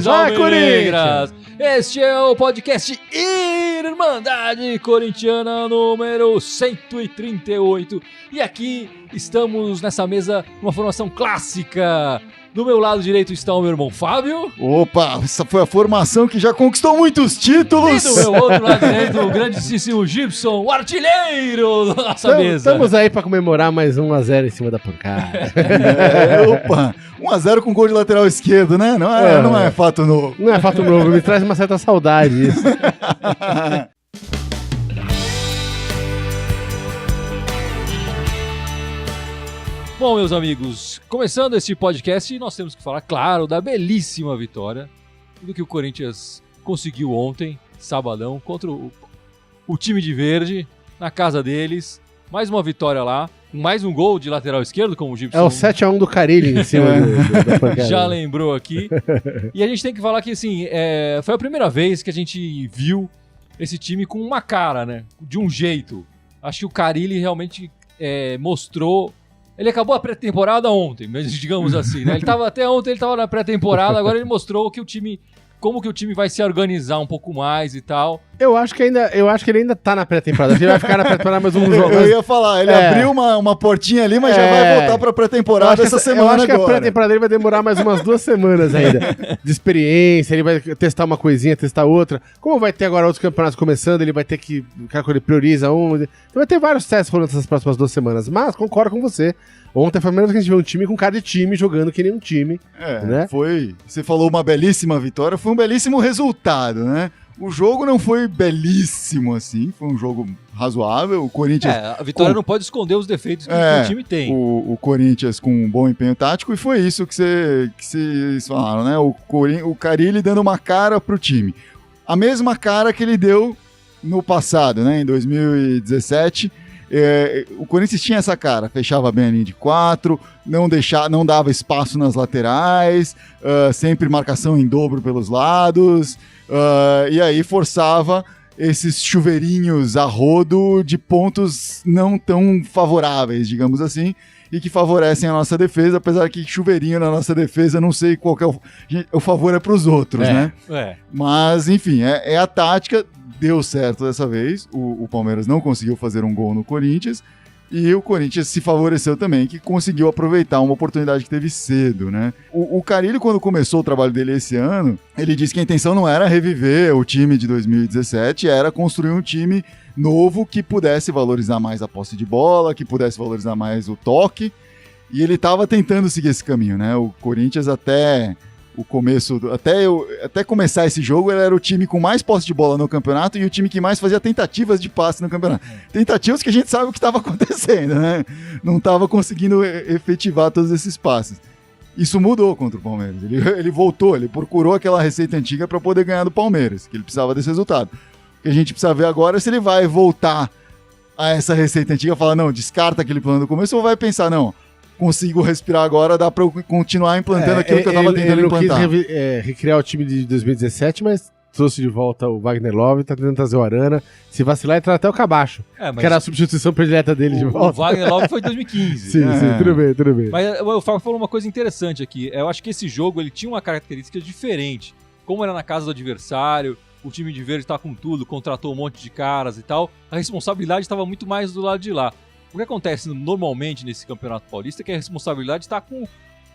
Corinthians! Vai, Corinthians! Este é o podcast Irmandade Corintiana número 138. E aqui estamos nessa mesa numa formação clássica. Do meu lado direito está o meu irmão Fábio. Opa, essa foi a formação que já conquistou muitos títulos. E do meu outro lado direito, o grandíssimo Gibson, o artilheiro da nossa mesa. Estamos aí para comemorar mais 1-0 em cima da pancada. Opa, 1-0 com gol de lateral esquerdo, né? Não é fato novo. Não é fato novo, me traz uma certa saudade isso. Bom, meus amigos, começando este podcast, nós temos que falar, claro, da belíssima vitória do que o Corinthians conseguiu ontem, sabadão, contra o time de verde, na casa deles. Mais uma vitória lá, mais um gol de lateral esquerdo, como o Gibson... É o 7-1 do Carille em cima da pancada. Já lembrou aqui. E a gente tem que falar que, assim, foi a primeira vez que a gente viu esse time com uma cara, né? De um jeito. Acho que o Carille realmente mostrou... Ele acabou a pré-temporada ontem, digamos assim, né? Até ontem ele estava na pré-temporada, agora ele mostrou que como que o time vai se organizar um pouco mais e tal. Eu acho que ele ainda tá na pré-temporada. Ele vai ficar na pré-temporada mais um jogo. Eu ia falar, ele abriu uma portinha ali, mas já vai voltar pra pré-temporada essa semana agora. Eu acho que a pré-temporada dele vai demorar mais umas 2 semanas ainda. De experiência, ele vai testar uma coisinha, testar outra. Como vai ter agora outros campeonatos começando, ele vai ter que... Ele prioriza um... Então vai ter vários testes rolando essas próximas 2 semanas. Mas, concordo com você. Ontem foi a primeira vez que a gente viu um time com cara de time, jogando que nem um time. Né? Você falou uma belíssima vitória, foi um belíssimo resultado, né? O jogo não foi belíssimo, assim, foi um jogo razoável. O Corinthians... a vitória não pode esconder os defeitos que o time tem. O Corinthians com um bom empenho tático, e foi isso que vocês falaram, né? O Carille dando uma cara pro time. A mesma cara que ele deu no passado, né? Em 2017... o Corinthians tinha essa cara, fechava bem a linha de 4, não dava espaço nas laterais, sempre marcação em dobro pelos lados, e aí forçava esses chuveirinhos a rodo de pontos não tão favoráveis, digamos assim, e que favorecem a nossa defesa, apesar que chuveirinho na nossa defesa, não sei qual que é o favor é para os outros, né? Mas, enfim, é a tática. Deu certo dessa vez, o Palmeiras não conseguiu fazer um gol no Corinthians, e o Corinthians se favoreceu também, que conseguiu aproveitar uma oportunidade que teve cedo, né? O Carille, quando começou o trabalho dele esse ano, ele disse que a intenção não era reviver o time de 2017, era construir um time novo que pudesse valorizar mais a posse de bola, que pudesse valorizar mais o toque, e ele estava tentando seguir esse caminho, né? O Corinthians até começar esse jogo, ele era o time com mais posse de bola no campeonato e o time que mais fazia tentativas de passe no campeonato. Tentativas que a gente sabe o que estava acontecendo, né? Não estava conseguindo efetivar todos esses passes. Isso mudou contra o Palmeiras. Ele voltou, ele procurou aquela receita antiga para poder ganhar do Palmeiras, que ele precisava desse resultado. O que a gente precisa ver agora é se ele vai voltar a essa receita antiga e falar, não, descarta aquele plano do começo, ou vai pensar, não, consigo respirar agora, dá pra eu continuar implantando aquilo que eu tava tentando implantar. Ele não quis recriar o time de 2017, mas trouxe de volta o Wagner Love, tá tentando trazer o Arana. Se vacilar, ele traz até o Cabacho, que era a substituição predileta dele de volta. O Wagner Love foi em 2015. Sim, tudo bem. Mas o Fábio falou uma coisa interessante aqui. Eu acho que esse jogo ele tinha uma característica diferente. Como era na casa do adversário, o time de verde tá com tudo, contratou um monte de caras e tal, a responsabilidade estava muito mais do lado de lá. O que acontece normalmente nesse Campeonato Paulista é que a responsabilidade está com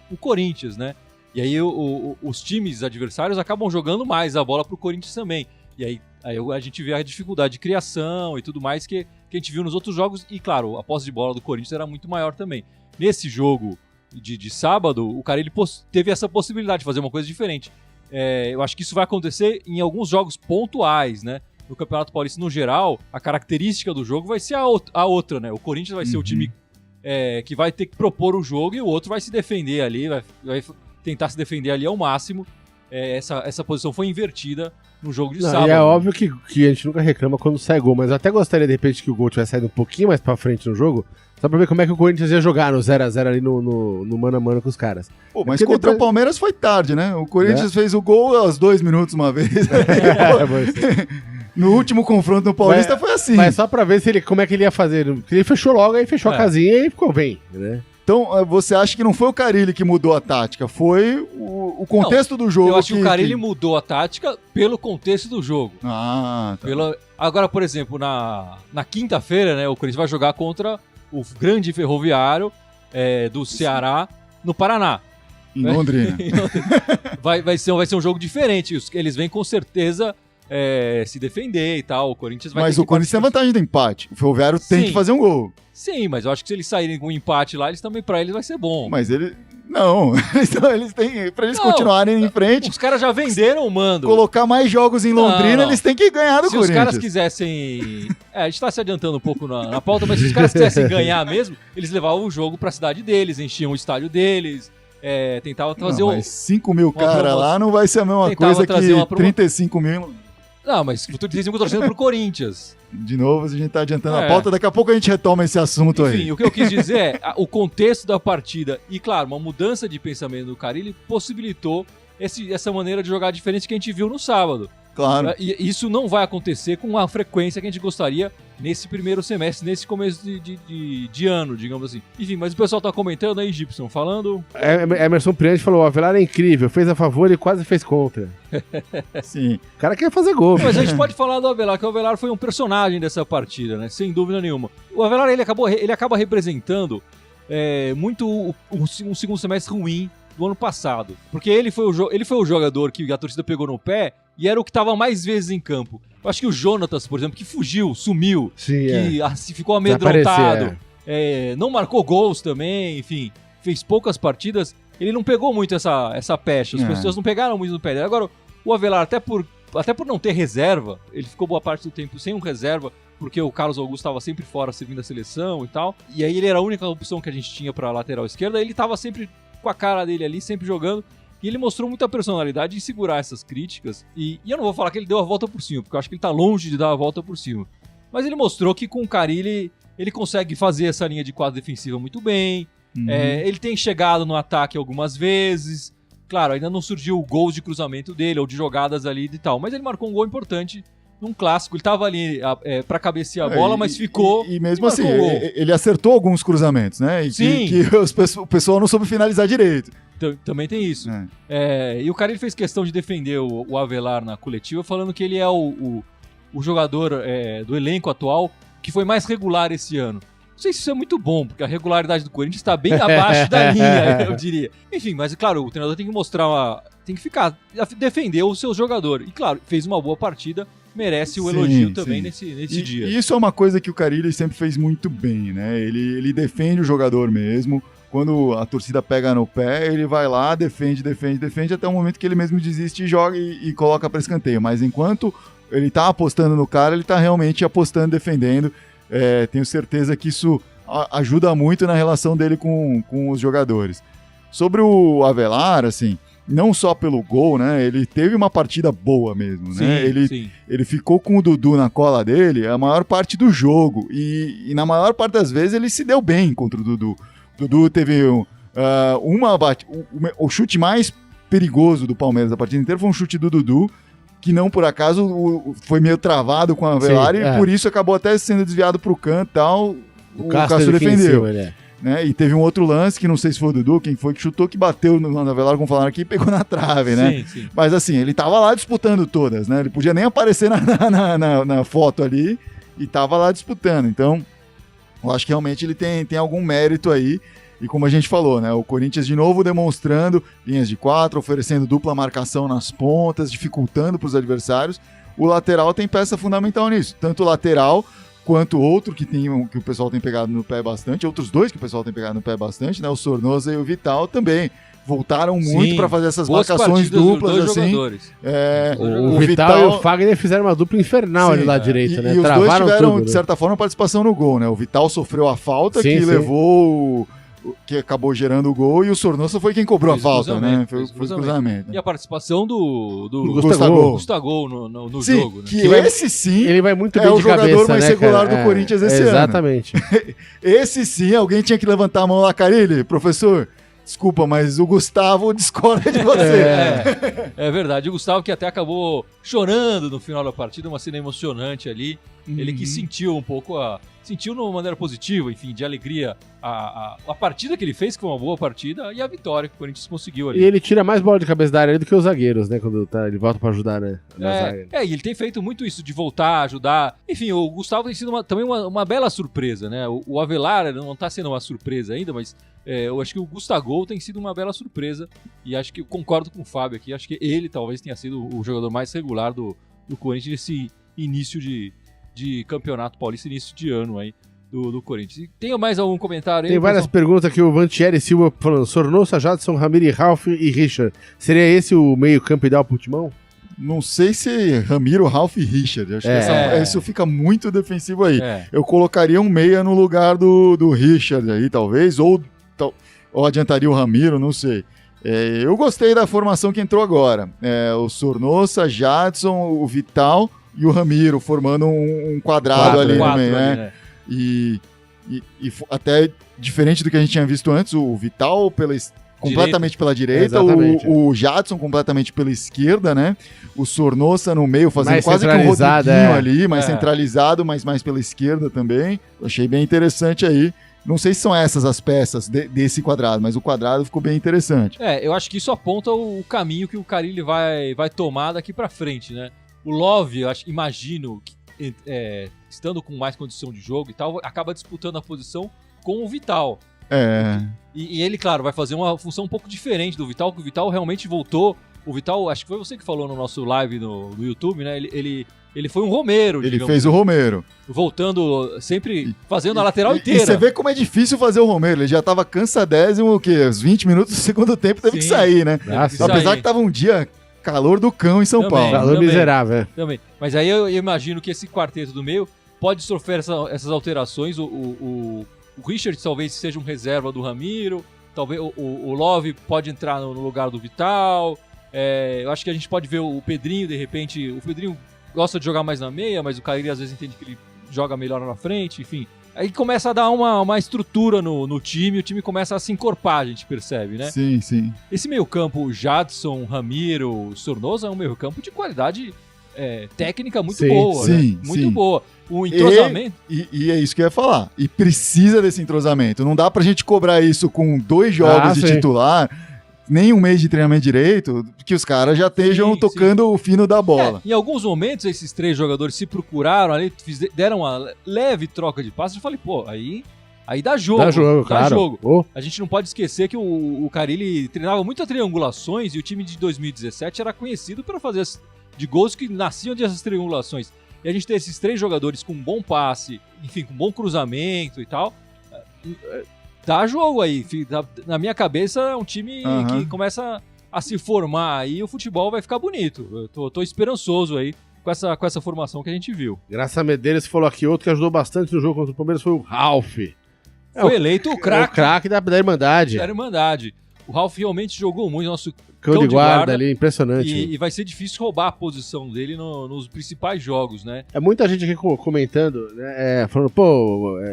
o Corinthians, né? E aí os times adversários acabam jogando mais a bola pro Corinthians também. E aí a gente vê a dificuldade de criação e tudo mais que a gente viu nos outros jogos. E claro, a posse de bola do Corinthians era muito maior também. Nesse jogo de sábado, o cara ele teve essa possibilidade de fazer uma coisa diferente. Eu acho que isso vai acontecer em alguns jogos pontuais, né? No Campeonato Paulista, no geral, a característica do jogo vai ser a outra, né? O Corinthians vai ser o time que vai ter que propor o jogo e o outro vai se defender ali, vai tentar se defender ali ao máximo. Essa posição foi invertida no jogo de sábado. E é óbvio que a gente nunca reclama quando sai gol, mas eu até gostaria, de repente, que o gol tivesse saído um pouquinho mais pra frente no jogo, só pra ver como é que o Corinthians ia jogar no 0x0 ali no mano a mano com os caras. Pô, mas contra o Palmeiras foi tarde, né? O Corinthians fez o gol aos 2 minutos uma vez. No último confronto no Paulista foi assim. Mas só pra ver como é que ele ia fazer. Ele fechou logo, aí fechou a casinha e ficou bem, né? Então, você acha que não foi o Carille que mudou a tática, foi o contexto do jogo? Eu acho que o Carille mudou a tática pelo contexto do jogo. Ah, tá. Agora, por exemplo, na quinta-feira, né, o Corinthians vai jogar contra o grande Ferroviário do Ceará no Paraná. Em Londrina. vai ser um jogo diferente. Eles vêm com certeza se defender e tal. O Corinthians vai. Mas o Corinthians tem vantagem do empate. O Ferroviário tem que fazer um gol. Sim, mas eu acho que se eles saírem com um empate lá, pra eles vai ser bom. Mas ele. Não, então eles têm. Pra eles continuarem em frente. Os caras já venderam o mando. Colocar mais jogos em Londrina, eles têm que ganhar do Corinthians. Se os caras quisessem. A gente tá se adiantando um pouco na pauta, mas se os caras quisessem ganhar mesmo, eles levavam o jogo pra cidade deles, enchiam o estádio deles. Tentava trazer mas 5 mil caras lá não vai ser a mesma coisa que 35 mil. Não, mas o 35 eu tô torcendo pro Corinthians. De novo, a gente tá adiantando a pauta, daqui a pouco a gente retoma esse assunto aí. Enfim, o que eu quis dizer é o contexto da partida e, claro, uma mudança de pensamento do Carille possibilitou essa maneira de jogar diferente que a gente viu no sábado. Claro. E isso não vai acontecer com a frequência que a gente gostaria nesse primeiro semestre, nesse começo de ano, digamos assim. Enfim, mas o pessoal tá comentando aí, Gibson, falando... Emerson Priante falou, o Avelar é incrível, fez a favor e quase fez contra. Sim. O cara quer fazer gol. Mas a gente pode falar do Avelar, que o Avelar foi um personagem dessa partida, né? Sem dúvida nenhuma. O Avelar, ele acaba representando muito um segundo semestre ruim do ano passado. Porque ele foi o jogador que a torcida pegou no pé e era o que estava mais vezes em campo. Eu acho que o Jonatas, por exemplo, que fugiu, sumiu, ficou amedrontado, não marcou gols também, enfim, fez poucas partidas, ele não pegou muito essa pecha, as pessoas não pegaram muito no pé dele. Agora, o Avelar, até por não ter reserva, ele ficou boa parte do tempo sem um reserva, porque o Carlos Augusto estava sempre fora servindo a seleção e tal, e aí ele era a única opção que a gente tinha para lateral esquerda, ele estava sempre com a cara dele ali, sempre jogando. E ele mostrou muita personalidade em segurar essas críticas. E eu não vou falar que ele deu a volta por cima, porque eu acho que ele tá longe de dar a volta por cima. Mas ele mostrou que com o Carille ele consegue fazer essa linha de quadro defensiva muito bem. Ele tem chegado no ataque algumas vezes. Claro, ainda não surgiu gols de cruzamento dele ou de jogadas ali e tal. Mas ele marcou um gol importante num clássico. Ele tava ali pra cabecear a bola, mas ficou... E mesmo assim, ele acertou alguns cruzamentos, né? E sim. Que o pessoal não soube finalizar direito. Também tem isso. E o cara ele fez questão de defender o Avelar na coletiva, falando que ele é o jogador do elenco atual que foi mais regular esse ano. Não sei se isso é muito bom, porque a regularidade do Corinthians está bem abaixo da linha, eu diria. Enfim, mas claro, o treinador tem que mostrar tem que defender o seu jogador. E claro, fez uma boa partida, merece o elogio também nesse dia. E isso é uma coisa que o Carille sempre fez muito bem, né? Ele defende o jogador mesmo. Quando a torcida pega no pé, ele vai lá, defende, até o momento que ele mesmo desiste e joga e coloca para escanteio. Mas enquanto ele tá apostando no cara, ele tá realmente apostando, defendendo. Tenho certeza que isso ajuda muito na relação dele com os jogadores. Sobre o Avelar, assim, não só pelo gol, né? Ele teve uma partida boa mesmo, né? Ele ficou com o Dudu na cola dele a maior parte do jogo. E na maior parte das vezes ele se deu bem contra o Dudu. O Dudu teve o chute mais perigoso do Palmeiras da partida inteira foi um chute do Dudu, que não por acaso foi meio travado com a Avelar e por isso acabou até sendo desviado pro canto e tal. O Castro defendeu. Né? E teve um outro lance, que não sei se foi o Dudu, quem foi que chutou, que bateu no Avelar, como falaram aqui, e pegou na trave, né? Sim. Mas assim, ele tava lá disputando todas, né? Ele podia nem aparecer na foto ali e tava lá disputando. Então, eu acho que realmente ele tem algum mérito aí. E como a gente falou, né? O Corinthians de novo demonstrando linhas de 4, oferecendo dupla marcação nas pontas, dificultando para os adversários. O lateral tem peça fundamental nisso. Tanto o lateral quanto outro que o pessoal tem pegado no pé bastante, outros dois que o pessoal tem pegado no pé bastante, né? O Sornosa e o Vital também voltaram muito para fazer essas marcações duplas assim. O Vital e o Fagner fizeram uma dupla infernal ali lá direita, né? E os dois tiveram, de certa forma, participação no gol, né? O Vital sofreu a falta levou, que acabou gerando o gol, e o Sornosa foi quem cobrou a falta, né? Foi o cruzamento. E a participação do Gustavo no sim, jogo, né? Que esse sim ele vai muito bem o jogador cabeça, mais regular do Corinthians esse ano. Exatamente. Esse sim, alguém tinha que levantar a mão lá, Carille, professor. Desculpa, mas o Gustavo discorda de você. É verdade. O Gustavo que até acabou chorando no final da partida, uma cena emocionante ali. Ele que sentiu um pouco sentiu de uma maneira positiva, enfim, de alegria a partida que ele fez, que foi uma boa partida, e a vitória que o Corinthians conseguiu ali. E ele tira mais bola de cabeça da área do que os zagueiros, né? Quando ele volta pra ajudar, né? Na zaga. E ele tem feito muito isso, de voltar, ajudar. Enfim, o Gustavo tem sido também uma bela surpresa, né? O Avelar não tá sendo uma surpresa ainda, mas eu acho que o Gustavo tem sido uma bela surpresa. E acho que eu concordo com o Fábio aqui. Acho que ele talvez tenha sido o jogador mais regular do Corinthians nesse início de campeonato paulista, início de ano aí do Corinthians. E tem mais algum comentário aí? Tem várias perguntas aqui, o Vantieri Silva falando, Sornosa, Jadson, Ramiro, Ralf e Richard. Seria esse o meio campo ideal pro Timão? Não sei se Ramiro, Ralf e Richard. Acho que isso fica muito defensivo aí. Eu colocaria um meia no lugar do Richard aí, talvez, ou adiantaria o Ramiro, não sei. Eu gostei da formação que entrou agora. O Sornosa, Jadson, o Vital e o Ramiro formando um quadrado ali no meio, né? E até diferente do que a gente tinha visto antes, o Vital completamente pela direita, o Jadson completamente pela esquerda, né? O Sornosa no meio, fazendo mais quase que um Rodriguinho ali, mais centralizado, mas mais pela esquerda também. Eu achei bem interessante aí. Não sei se são essas as peças desse quadrado, mas o quadrado ficou bem interessante. Eu acho que isso aponta o caminho que o Carille vai tomar daqui pra frente, né? O Love, imagino, estando com mais condição de jogo e tal, acaba disputando a posição com o Vital. E ele, claro, vai fazer uma função um pouco diferente do Vital, porque o Vital realmente voltou. O Vital, acho que foi você que falou no nosso live no YouTube, né? Ele foi um Romero, Ele fez o Romero. Voltando, sempre fazendo a lateral inteira. E você vê como é difícil fazer o Romero. Ele já tava cansadésimo, os 20 minutos do segundo tempo teve que sair, né? Apesar que tava um dia calor do cão em São Paulo. Calor miserável. Também. Mas aí eu imagino que esse quarteto do meio pode sofrer essas alterações. O Richard talvez seja um reserva do Ramiro. Talvez o Love pode entrar no lugar do Vital. Eu acho que a gente pode ver o Pedrinho, de repente. O Pedrinho gosta de jogar mais na meia, mas o Carille às vezes entende que ele joga melhor na frente, enfim. Aí começa a dar uma estrutura no time, o time começa a se encorpar, a gente percebe, né? Sim, sim. Esse meio-campo, Jadson, Ramiro, Sornosa, é um meio-campo de qualidade técnica muito boa, sim, né? Muito boa. O entrosamento... E é isso que eu ia falar. E precisa desse entrosamento. Não dá pra gente cobrar isso com 2 jogos de titular, nem um mês de treinamento direito, que os caras já estejam tocando o fino da bola. Em alguns momentos, esses 3 jogadores se procuraram ali, deram uma leve troca de passes. Eu falei, aí dá jogo. Dá jogo. A gente não pode esquecer que o Carille treinava muitas triangulações e o time de 2017 era conhecido por fazer de gols que nasciam dessas triangulações. E a gente tem esses 3 jogadores com bom passe, enfim, com bom cruzamento e tal. Dá jogo aí. Na minha cabeça é um time que começa a se formar aí e o futebol vai ficar bonito. Eu tô esperançoso aí com essa formação que a gente viu. Graça Medeiros falou aqui, outro que ajudou bastante no jogo contra o Palmeiras foi o Ralf. Foi eleito o craque. O craque da Irmandade. Da Irmandade. O Ralf realmente jogou muito, nosso cão de guarda ali, impressionante. E vai ser difícil roubar a posição dele nos principais jogos, né? Muita gente aqui comentando, né, falando,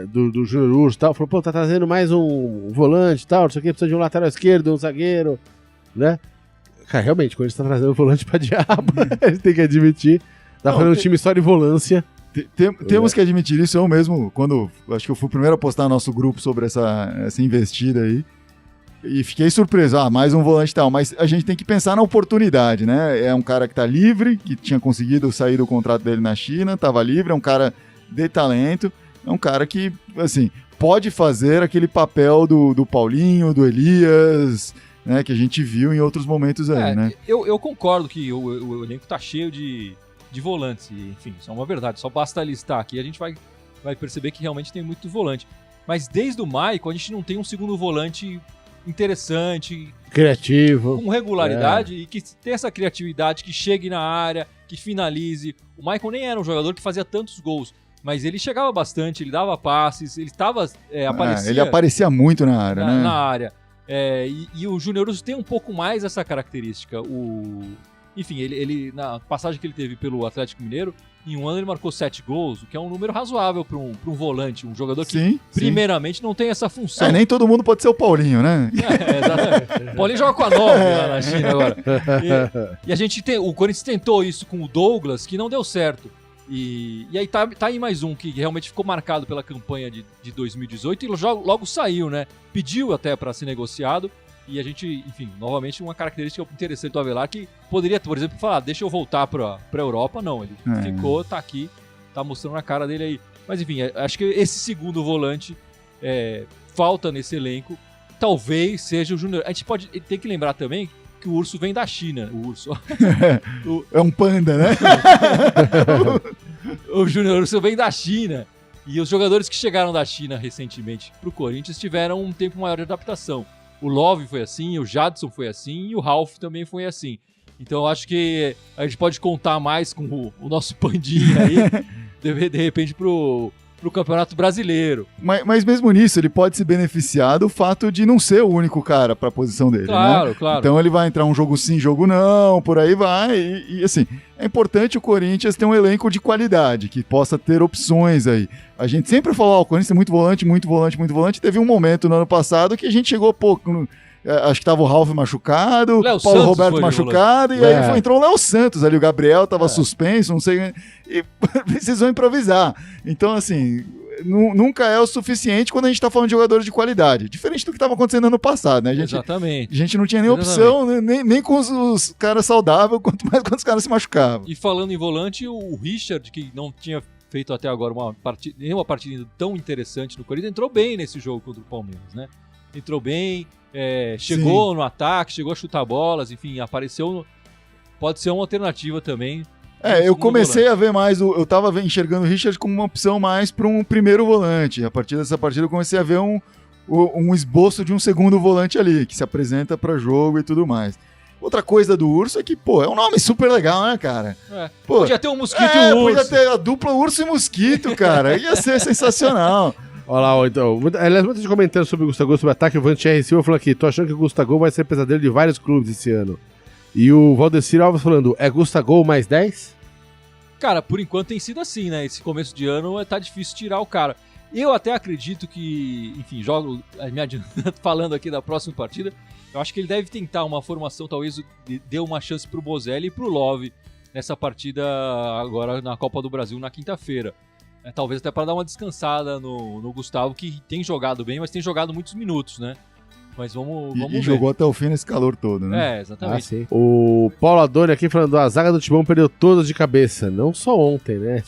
do Júnior Urso e tal, falou, tá trazendo mais um volante e tal, não sei o que, precisa de um lateral esquerdo, um zagueiro, né? Cara, realmente, quando a gente tá trazendo um volante pra diabo, a gente tem que admitir, tá fazendo um time só de volância. Temos que admitir isso, eu mesmo, acho que eu fui o primeiro a postar no nosso grupo sobre essa investida aí, e fiquei surpreso, mais um volante e tal, mas a gente tem que pensar na oportunidade, né? É um cara que tá livre, que tinha conseguido sair do contrato dele na China, tava livre, é um cara de talento, é um cara que, assim, pode fazer aquele papel do Paulinho, do Elias, né? Que a gente viu em outros momentos aí, né? Eu concordo que o elenco tá cheio de volantes, e, enfim, isso é uma verdade, só basta listar aqui, a gente vai perceber que realmente tem muito volante. Mas desde o Maicon, a gente não tem um segundo volante interessante, criativo, com regularidade e que tenha essa criatividade, que chegue na área, que finalize. O Maicon nem era um jogador que fazia tantos gols, mas ele chegava bastante, ele dava passes, ele estava aparecia. Ele aparecia muito na área, né? Na área. E o Júnior Urso tem um pouco mais essa característica. Enfim, ele na passagem que ele teve pelo Atlético Mineiro, Em um ano ele marcou 7 gols, o que é um número razoável para um volante, um jogador que, Sim, primeiramente, não tem essa função. nem todo mundo pode ser o Paulinho, né? Exatamente. O Paulinho joga com a 9 lá na China agora. E a gente o Corinthians tentou isso com o Douglas, que não deu certo. E aí tá aí mais um que realmente ficou marcado pela campanha de 2018 e logo saiu, né? Pediu até para ser negociado. E a gente, enfim, novamente uma característica interessante do Avelar, que poderia, por exemplo, falar, deixa eu voltar pra Europa. Não, ele ficou, tá aqui, tá mostrando a cara dele aí. Mas enfim, acho que esse segundo volante falta nesse elenco. Talvez seja o Júnior. A gente tem que lembrar também que o Urso vem da China. O Urso. É um panda, né? O Júnior Urso vem da China. E os jogadores que chegaram da China recentemente pro Corinthians tiveram um tempo maior de adaptação. O Love foi assim, o Jadson foi assim e o Ralf também foi assim. Então eu acho que a gente pode contar mais com o nosso pandinha aí, de repente, pro Campeonato Brasileiro. Mas mesmo nisso, ele pode se beneficiar do fato de não ser o único cara para a posição dele, claro, né? Claro. Então ele vai entrar um jogo sim, jogo não, por aí vai. E assim, é importante o Corinthians ter um elenco de qualidade, que possa ter opções aí. A gente sempre falou, o Corinthians tem muito volante, muito volante, muito volante. Teve um momento no ano passado que a gente chegou pouco... Acho que tava o Ralf machucado, o Paulo Santos Roberto machucado, e aí entrou o Léo Santos ali, o Gabriel tava suspenso, não sei, e precisou improvisar. Então, assim, nunca é o suficiente quando a gente tá falando de jogadores de qualidade. Diferente do que tava acontecendo ano passado, né? Exatamente. A gente não tinha nem opção, nem com os caras saudáveis, quanto mais quando os caras se machucavam. E falando em volante, o Richard, que não tinha feito até agora nenhuma partida tão interessante no Corinthians, entrou bem nesse jogo contra o Palmeiras, né? Entrou bem, chegou no ataque, chegou a chutar bolas, enfim, apareceu. Pode ser uma alternativa também. Eu comecei a ver mais, eu tava enxergando o Richard como uma opção mais para um primeiro volante. A partir dessa partida eu comecei a ver um esboço de um segundo volante ali, que se apresenta para jogo e tudo mais. Outra coisa do Urso é que, é um nome super legal, né, cara? Podia ter um Mosquito e um Urso. Podia ter a dupla Urso e Mosquito, cara. Ia ser sensacional. Olha lá, então. Aliás, muita gente comentando sobre o Gustavo, sobre o ataque. O Vantier Silva falou aqui: tô achando que o Gustavo vai ser pesadelo de vários clubes esse ano. E o Valdecir Alves falando: é Gustavo mais 10? Cara, por enquanto tem sido assim, né? Esse começo de ano tá difícil tirar o cara. Eu até acredito que, enfim, me adiantando, falando aqui da próxima partida, eu acho que ele deve tentar uma formação, talvez dê uma chance pro Bozelli e pro Love nessa partida agora na Copa do Brasil na quinta-feira. Talvez até para dar uma descansada no Gustavo, que tem jogado bem, mas tem jogado muitos minutos, né? Mas vamos ver. E jogou até o fim nesse calor todo, né? Exatamente. Sim. O Paulo Adoni aqui falando, a zaga do Timão perdeu todas de cabeça. Não só ontem, né?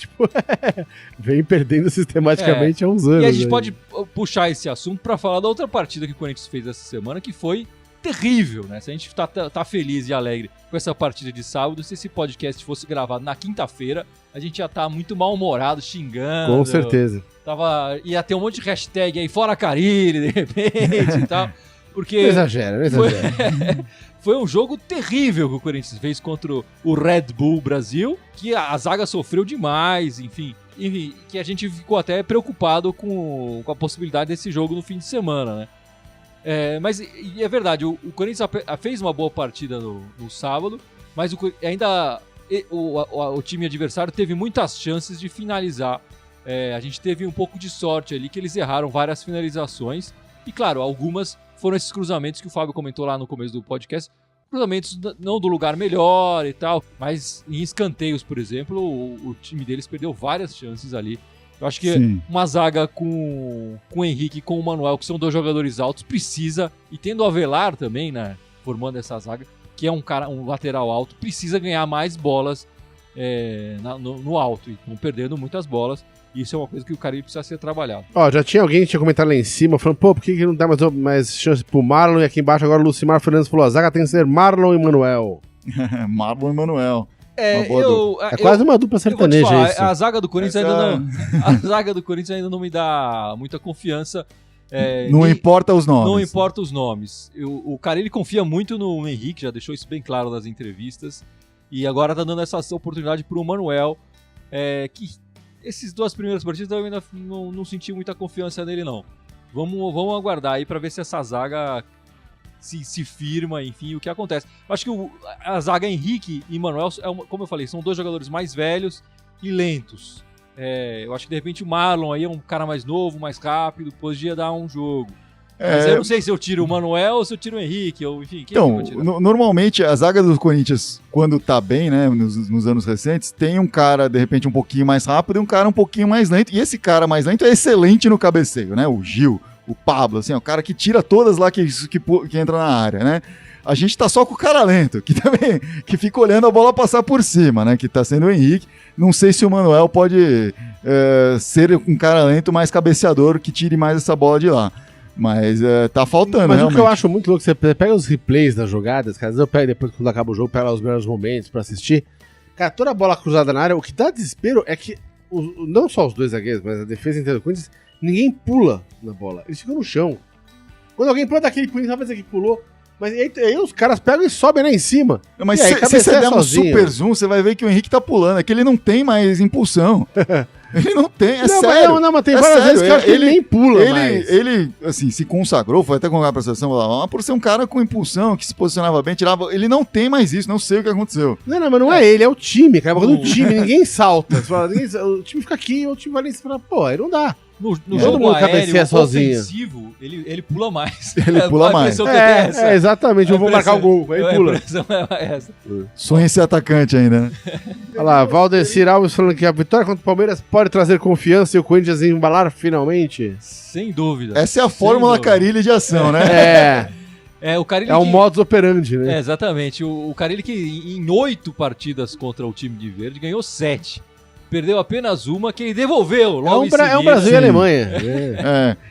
Vem perdendo sistematicamente há uns anos. E a gente pode puxar esse assunto para falar da outra partida que o Corinthians fez essa semana, que foi terrível, né? Se a gente tá feliz e alegre com essa partida de sábado, se esse podcast fosse gravado na quinta-feira, a gente ia estar muito mal-humorado, xingando. Com certeza. Ia ter um monte de hashtag aí, fora Carille, de repente e tal. Porque não exagera. Foi um jogo terrível que o Corinthians fez contra o Red Bull Brasil, que a zaga sofreu demais, enfim, que a gente ficou até preocupado com a possibilidade desse jogo no fim de semana, né? Mas é verdade, o Corinthians fez uma boa partida no sábado, mas o time adversário teve muitas chances de finalizar. A gente teve um pouco de sorte ali, que eles erraram várias finalizações. E claro, algumas foram esses cruzamentos que o Fábio comentou lá no começo do podcast. Cruzamentos não do lugar melhor e tal, mas em escanteios, por exemplo, o time deles perdeu várias chances ali. Eu acho que uma zaga com o Henrique e com o Manuel, que são dois jogadores altos, precisa, e tendo o Avelar também, né, formando essa zaga, que é um lateral alto, precisa ganhar mais bolas no alto, e estão perdendo muitas bolas. Isso é uma coisa que o Carille precisa ser trabalhado. Já tinha alguém que tinha comentado lá em cima, falando, por que não dá mais chance pro Marlon? E aqui embaixo agora o Lucimar Fernandes falou, a zaga tem que ser Marlon e Manuel. Marlon e Manuel. É quase uma dupla sertaneja isso. A zaga do Corinthians ainda não me dá muita confiança. Não importa os nomes. Não importa os nomes. O Carille confia muito no Henrique, já deixou isso bem claro nas entrevistas. E agora tá dando essa oportunidade pro Manuel, que essas duas primeiras partidas eu ainda não senti muita confiança nele, não. Vamos aguardar aí pra ver se essa zaga se firma, enfim, o que acontece. Eu acho que a zaga Henrique e Manuel, como eu falei, são dois jogadores mais velhos e lentos. Eu acho que de repente o Marlon aí é um cara mais novo, mais rápido, podia dar um jogo. Mas eu não sei se eu tiro o Manuel ou se eu tiro o Henrique, ou enfim. Então, normalmente a zaga do Corinthians, quando tá bem, né, nos anos recentes, tem um cara, de repente, um pouquinho mais rápido e um cara um pouquinho mais lento. E esse cara mais lento é excelente no cabeceio, né? O Gil, o Pablo, assim, é o cara que tira todas lá que entra na área, né? A gente tá só com o cara lento, que também que fica olhando a bola passar por cima, né? Que tá sendo o Henrique. Não sei se o Manuel pode ser um cara lento mais cabeceador que tire mais essa bola de lá. Mas tá faltando, mas realmente. O que eu acho muito louco, você pega os replays das jogadas, cara, às vezes eu pego depois quando acaba o jogo, pego lá os melhores momentos pra assistir. Cara, toda a bola cruzada na área, o que dá desespero é que não só os dois zagueiros, mas a defesa inteira do Corinthians, ninguém pula na bola, eles ficam no chão. Quando alguém pula daquele Corinthians, vai dizer que pulou, mas aí os caras pegam e sobem lá em cima. Mas aí, se você der um super zoom, você vai ver que o Henrique tá pulando, é que ele não tem mais impulsão. Ele não tem, sério. Mas tem várias vezes que eu acho que ele nem pula mais. Ele, assim, se consagrou, foi até convocar pra seleção lá, por ser um cara com impulsão, que se posicionava bem, tirava... Ele não tem mais isso, não sei o que aconteceu. Não, mas não é ele, é o time, cara. Do time, ninguém salta. O time fica aqui, o time vai ali e fala, pô, aí não dá. No todo jogo mundo aéreo, cabeceia sozinho. Ofensivo, ele pula mais. Ele pula mais. Exatamente, eu vou marcar o gol, aí pula. A impressão é essa. Sonha em ser atacante ainda, né? Olha lá, Valdecir Alves falando que a vitória contra o Palmeiras pode trazer confiança e o Corinthians embalar finalmente. Sem dúvida. Essa é a fórmula Carille de ação, né? O Carille o modus operandi, né? Exatamente. O Carille que em 8 partidas contra o time de verde ganhou 7. Perdeu apenas uma que ele devolveu logo em seguida. É um Brasil e Alemanha.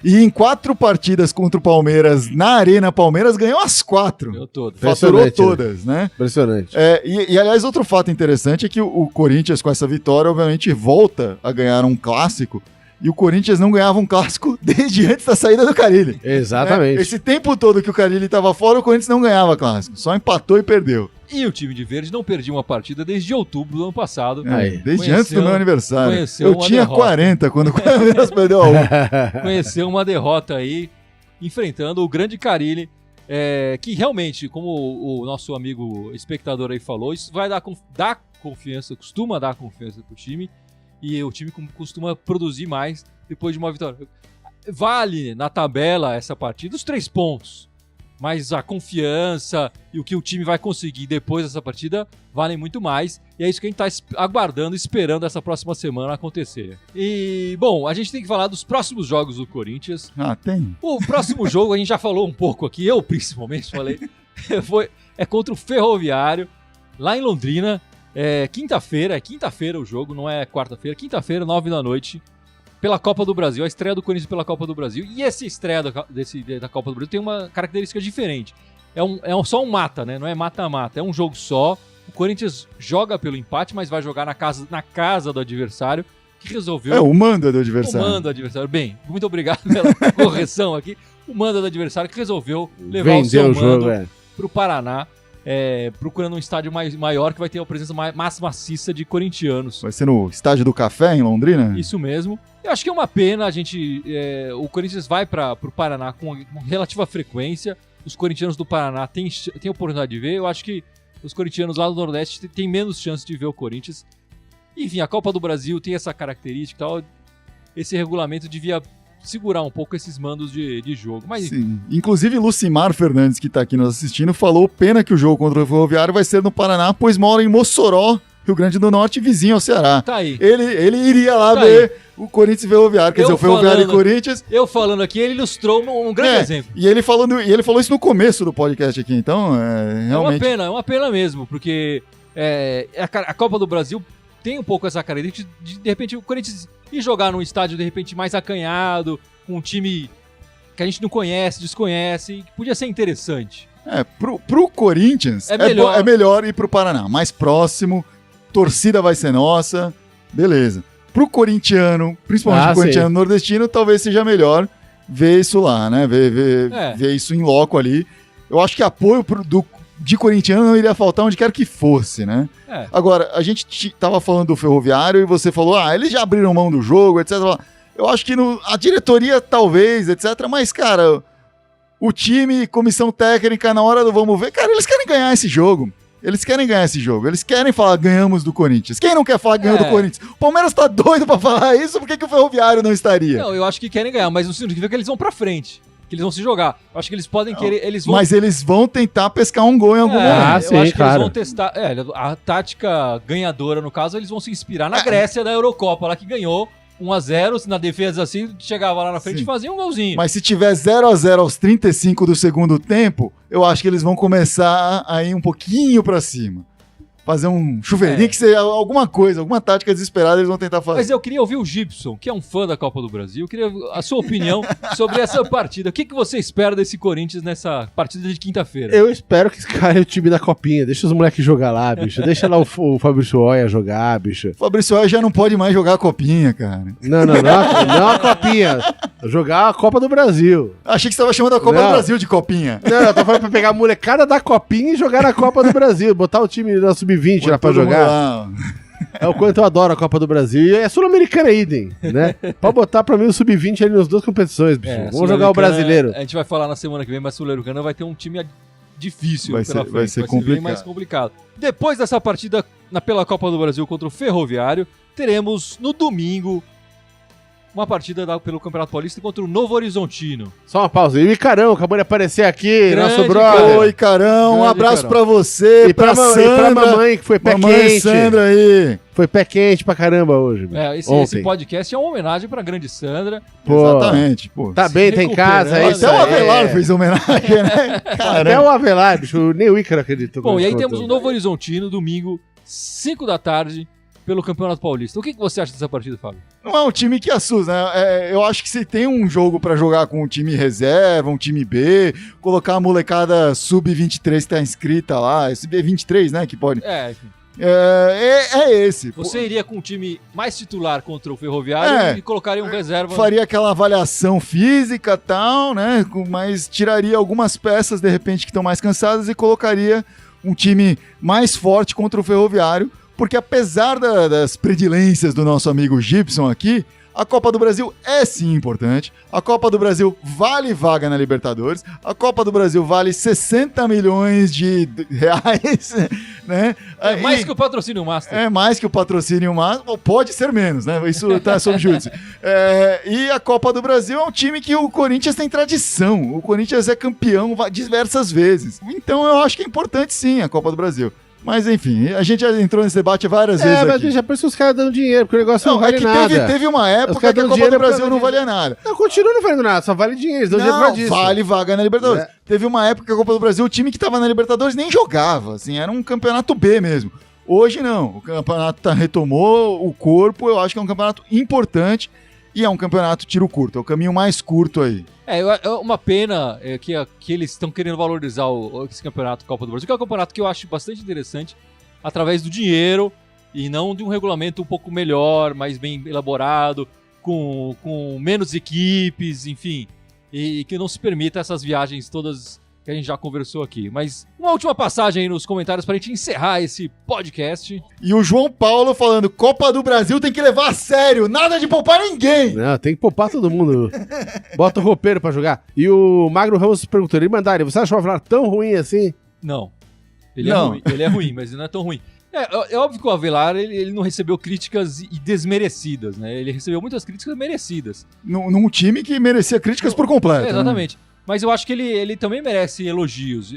E em 4 partidas contra o Palmeiras, na Arena Palmeiras, ganhou as 4. Ganhou todas. Faturou todas, né? Impressionante. E, aliás, outro fato interessante é que o Corinthians, com essa vitória, obviamente, volta a ganhar um clássico. E o Corinthians não ganhava um clássico desde antes da saída do Carille. Exatamente. Esse tempo todo que o Carille estava fora, o Corinthians não ganhava clássico. Só empatou e perdeu. E o time de verde não perdia uma partida desde outubro do ano passado. Desde antes do meu aniversário. Eu tinha derrota. 40 quando o Palmeiras perdeu a 1. Conheceu uma derrota aí, enfrentando o grande Carille, que realmente, como o nosso amigo espectador aí falou, isso vai dar confiança, costuma dar confiança pro time, e o time costuma produzir mais depois de uma vitória. Vale na tabela essa partida os 3 pontos. Mas a confiança e o que o time vai conseguir depois dessa partida valem muito mais. E é isso que a gente está aguardando, esperando essa próxima semana acontecer. E, bom, a gente tem que falar dos próximos jogos do Corinthians. Tem. O próximo jogo, a gente já falou um pouco aqui, eu principalmente falei, é contra o Ferroviário, lá em Londrina. É quinta-feira o jogo, não é quarta-feira. Quinta-feira, 9 da noite. Pela Copa do Brasil, a estreia do Corinthians pela Copa do Brasil. E essa estreia da Copa do Brasil tem uma característica diferente. É só um mata, né? Não é mata-mata, é um jogo só. O Corinthians joga pelo empate, mas vai jogar na casa do adversário, que resolveu... o mando do adversário. O mando do adversário. Bem, muito obrigado pela correção aqui. O mando do adversário que resolveu levar o seu mando pro Paraná. Procurando um estádio maior que vai ter a presença mais maciça de corintianos. Vai ser no Estádio do Café, em Londrina? Isso mesmo. Eu acho que é uma pena o Corinthians vai para o Paraná com relativa frequência. Os corintianos do Paraná têm oportunidade de ver. Eu acho que os corintianos lá do Nordeste têm menos chance de ver o Corinthians. Enfim, a Copa do Brasil tem essa característica e tal. Esse regulamento devia segurar um pouco esses mandos de jogo. Mas... Sim. Inclusive, Lucimar Fernandes, que está aqui nos assistindo, falou pena que o jogo contra o Ferroviário vai ser no Paraná, pois mora em Mossoró, Rio Grande do Norte, vizinho ao Ceará. Tá aí. Ele iria lá ver o Corinthians e Ferroviário, quer dizer, o Ferroviário e Corinthians. Eu falando aqui, ele ilustrou um grande exemplo. E ele falou isso no começo do podcast aqui, então realmente... É uma pena mesmo, porque a Copa do Brasil tem um pouco essa característica de repente, o Corinthians ir jogar num estádio, de repente, mais acanhado, com um time que a gente não conhece, desconhece, que podia ser interessante. Pro Corinthians é melhor ir pro Paraná, mais próximo, torcida vai ser nossa, beleza. Pro corintiano, principalmente pro corintiano nordestino, talvez seja melhor ver isso lá, né? Ver isso em loco ali. Eu acho que apoio de corintiano não iria faltar onde quer que fosse, né? Agora, a gente tava falando do Ferroviário e você falou, eles já abriram mão do jogo, etc. Eu acho que a diretoria talvez, etc. Mas, cara, o time, comissão técnica, na hora do vamos ver, cara, eles querem ganhar esse jogo. Eles querem ganhar esse jogo. Eles querem falar, ganhamos do Corinthians. Quem não quer falar, ganhou do Corinthians? O Palmeiras tá doido pra falar isso, por que o Ferroviário não estaria? Não, eu acho que querem ganhar, mas não significa que eles vão pra frente. Que eles vão se jogar. Eu acho que eles podem querer... Mas eles vão tentar pescar um gol em algum momento. sim, eu acho que claro. eles vão testar... a tática ganhadora, no caso, eles vão se inspirar na Grécia da Eurocopa, lá que ganhou 1-0, na defesa assim, chegava lá na frente e fazia um golzinho. Mas se tiver 0-0 aos 35 do segundo tempo, eu acho que eles vão começar a ir um pouquinho pra cima. Fazer um chuveirinho, que seja alguma coisa, alguma tática desesperada eles vão tentar fazer. Mas eu queria ouvir o Gibson, que é um fã da Copa do Brasil, eu queria a sua opinião sobre essa partida. O que você espera desse Corinthians nessa partida de quinta-feira? Eu espero que caia o time da Copinha. Deixa os moleques jogar lá, bicho. Deixa lá o Fabrício Oia jogar, bicho. O Fabrício Oia já não pode mais jogar a copinha, cara. Não a Copinha. Jogar a Copa do Brasil. Achei que você estava chamando a Copa do Brasil de copinha. Não, eu tô falando pra pegar a molecada da Copinha e jogar na Copa do Brasil. Botar o time da Sub-20 lá pra jogar. É o quanto eu adoro a Copa do Brasil. E é Sul-Americana idem, né? Pode botar pra mim o Sub-20 ali nas duas competições, bicho. Vamos jogar o brasileiro. A gente vai falar na semana que vem, mas Sul-Americana vai ter um time difícil vai pela ser, frente. vai ser complicado. Bem mais complicado. Depois dessa partida pela Copa do Brasil contra o Ferroviário, teremos no domingo uma partida pelo Campeonato Paulista contra o Novo Horizontino. Só uma pausa. E o Icarão acabou de aparecer aqui, Grande nosso brother. Oi, Carão, um Grande abraço Icarão. pra você, E pra Sandra, mamãe, que foi pé mamãe quente. Sandra aí. Foi pé quente pra caramba hoje. bicho. Esse Ontem. podcast é uma homenagem pra grande Sandra. Pô, Exatamente, pô. Tá bem, tá em casa. É recuperando. isso Até o aí. Avelar fez homenagem, né? Até Caramba. o Avelar, bicho. Nem o Ícaro acreditou. Bom, quando e aí contou. temos o Novo Horizontino, domingo, 5 da tarde, pelo Campeonato Paulista. O que você acha dessa partida, Fábio? Não é um time que assusta, né? Eu acho que se tem um jogo pra jogar com um time reserva, um time B, colocar a molecada sub-23 que tá inscrita lá, esse B23, né, que pode... Enfim. É esse. Você iria com um time mais titular contra o Ferroviário e colocaria um reserva. Faria aquela avaliação física e tal, né? Mas tiraria algumas peças, de repente, que estão mais cansadas e colocaria um time mais forte contra o Ferroviário, porque apesar das predilências do nosso amigo Gibson aqui, a Copa do Brasil é sim importante. A Copa do Brasil vale vaga na Libertadores. A Copa do Brasil vale 60 milhões de reais, né? Mais que o patrocínio Master. É mais que o patrocínio máximo, pode ser menos, né? Isso tá sob júdice. E a Copa do Brasil é um time que o Corinthians tem tradição. O Corinthians é campeão diversas vezes. Então eu acho que é importante sim a Copa do Brasil. Mas enfim, a gente já entrou nesse debate várias vezes mas aqui. já por isso os caras dando dinheiro, porque o negócio não vale que nada. teve uma Os época caras que a dão Copa dinheiro do Brasil pra- não valia nada. Não, continua não valendo nada, só vale dinheiro. Eles dão dinheiro por Não, causa disso. vale vaga na Libertadores. É. Teve uma época que a Copa do Brasil, o time que tava na Libertadores nem jogava, assim, era um campeonato B mesmo. Hoje não, o campeonato retomou o corpo, eu acho que é um campeonato importante e é um campeonato tiro curto, é o caminho mais curto aí. É uma pena que eles estão querendo valorizar esse campeonato Copa do Brasil, que é um campeonato que eu acho bastante interessante, através do dinheiro e não de um regulamento um pouco melhor, mais bem elaborado, com menos equipes, enfim, e que não se permita essas viagens todas que a gente já conversou aqui. Mas uma última passagem aí nos comentários pra gente encerrar esse podcast. E o João Paulo falando, Copa do Brasil tem que levar a sério, nada de poupar ninguém. Não, tem que poupar todo mundo. Bota o roupeiro pra jogar. E o Magro Ramos perguntou, ele mandaria, você achou o Avelar tão ruim assim? Não. Não. Ele é ruim, mas ele não é tão ruim. É óbvio que o Avelar ele não recebeu críticas desmerecidas, né? Ele recebeu muitas críticas merecidas. Num time que merecia críticas por completo. né? Exatamente. Mas eu acho que ele também merece elogios.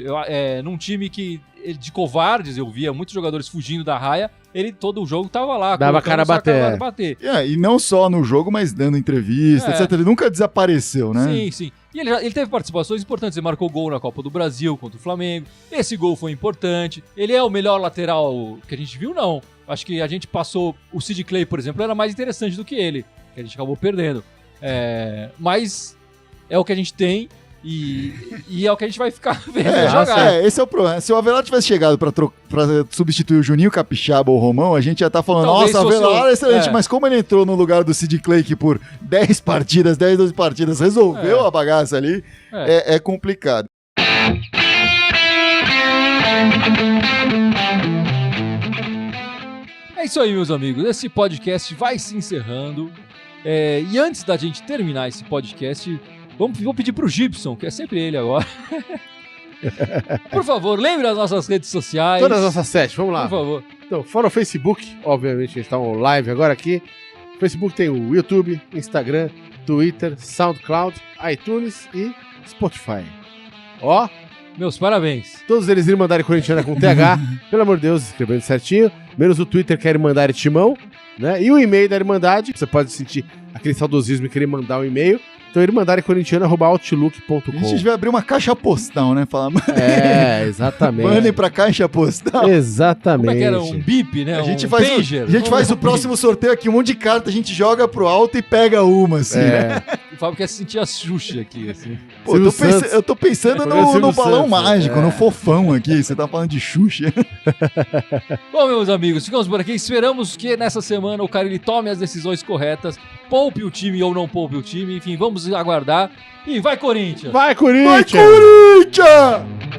Num time de covardes, eu via muitos jogadores fugindo da raia, ele todo o jogo tava lá. Dava colocando cara a sua bater. bater. E não só no jogo, mas dando entrevista, etc. Ele nunca desapareceu, né? Sim, sim. E ele teve participações importantes. Ele marcou gol na Copa do Brasil contra o Flamengo. Esse gol foi importante. Ele é o melhor lateral que a gente viu? Não. Acho que a gente passou... O Sid Clay, por exemplo, era mais interessante do que ele, que a gente acabou perdendo. Mas é o que a gente tem e é o que a gente vai ficar vendo jogar. Esse é o problema. Se o Avelar tivesse chegado pra substituir o Juninho Capixaba ou o Romão, a gente já tá falando, Talvez nossa, fosse Avelar é excelente, é. mas como ele entrou no lugar do Sid Clay, que por 10 partidas, 12 partidas, resolveu a bagaça ali, é complicado. É isso aí, meus amigos. Esse podcast vai se encerrando. E antes da gente terminar esse podcast, vou pedir pro Gibson, que é sempre ele agora, Por favor, lembre as nossas redes sociais. Todas as nossas 7, vamos lá. Por favor. Então, fora o Facebook, obviamente a gente tá on live agora aqui. O Facebook tem o YouTube, Instagram, Twitter, SoundCloud, iTunes e Spotify. Ó, Meus parabéns. todos eles irem mandarem corintiana com TH, pelo amor de Deus, escrevendo certinho. Menos o Twitter quer mandar timão, né? E o e-mail da Irmandade, você pode sentir aquele saudosismo e querer mandar um e-mail. Então, irmandarecorintiana@outlook.com. A gente vai abrir uma caixa postal, né? Falar, É, exatamente. mandem pra caixa postal. Exatamente. Como é que era? Um bip, né? A gente um faz, pager. a gente faz o próximo sorteio aqui, um monte de carta, a gente joga pro alto e pega uma, assim. É. O Fábio quer sentir a Xuxa aqui, assim. Pô, Silvio eu tô pensando Programa no Silvio balão Santos, mágico, é. no fofão aqui. Você tá falando de Xuxa. Bom, meus amigos, ficamos por aqui. Esperamos que nessa semana o Carille tome as decisões corretas, poupe o time ou não poupe o time. Enfim, vamos aguardar. E vai, Corinthians! Vai, Vai, Corinthians! Corinthians!